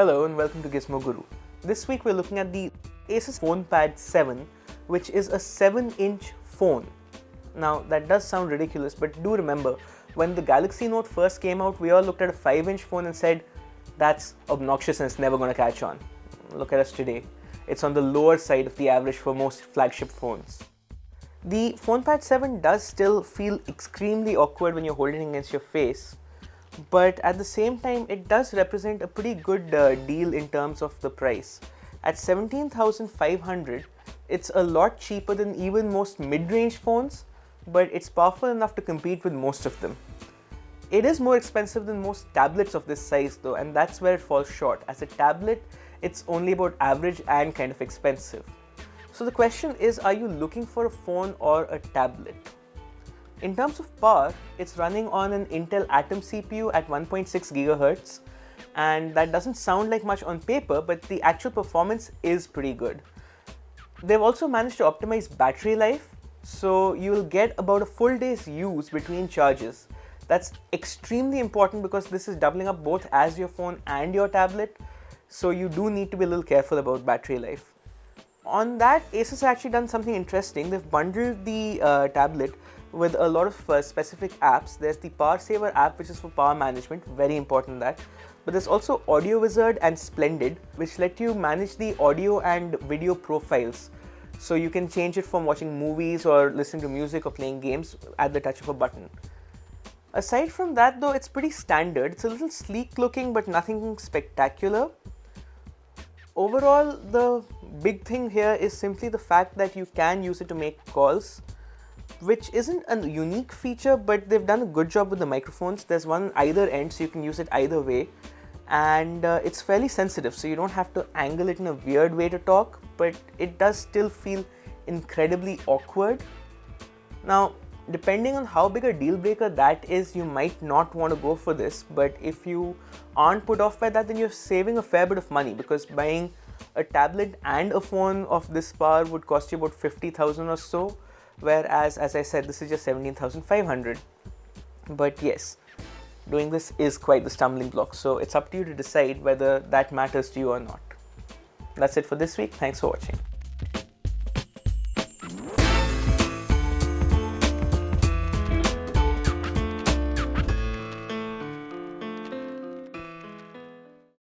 Hello and welcome to Gizmo Guru. This week we're looking at the Asus FonePad 7, which is a 7-inch phone. Now that does sound ridiculous, but do remember, when the Galaxy Note first came out, we all looked at a 5-inch phone and said, that's obnoxious and it's never going to catch on. Look at us today. It's on the lower side of the average for most flagship phones. The FonePad 7 does still feel extremely awkward when you're holding it against your face, but at the same time it does represent a pretty good deal in terms of the price. At 17,500, it's a lot cheaper than even most mid-range phones, but it's powerful enough to compete with most of them. It is more expensive than most tablets of this size though, and that's where it falls short. As a tablet, it's only about average and kind of expensive. So the question is, are you looking for a phone or a tablet? In terms of power, it's running on an Intel Atom CPU at 1.6 GHz, and that doesn't sound like much on paper, but the actual performance is pretty good. They've also managed to optimize battery life, so you'll get about a full day's use between charges. That's extremely important because this is doubling up both as your phone and your tablet, so you do need to be a little careful about battery life. On that, Asus has actually done something interesting. They've bundled the tablet with a lot of specific apps. There's the Power Saver app, which is for power management, very important that. But there's also Audio Wizard and Splendid, which let you manage the audio and video profiles. So you can change it from watching movies or listening to music or playing games at the touch of a button. Aside from that though, it's pretty standard. It's a little sleek looking, but nothing spectacular. Overall, the big thing here is simply the fact that you can use it to make calls, which isn't a unique feature, but they've done a good job with the microphones. There's one on either end, so you can use it either way, and it's fairly sensitive, so you don't have to angle it in a weird way to talk, but it does still feel incredibly awkward. Now, depending on how big a deal breaker that is, you might not want to go for this, but if you aren't put off by that, then you're saving a fair bit of money, because buying a tablet and a phone of this power would cost you about 50,000 or so, whereas, as I said, this is just 17,500. But yes, doing this is quite the stumbling block, so it's up to you to decide whether that matters to you or not. That's it for this week. Thanks for watching.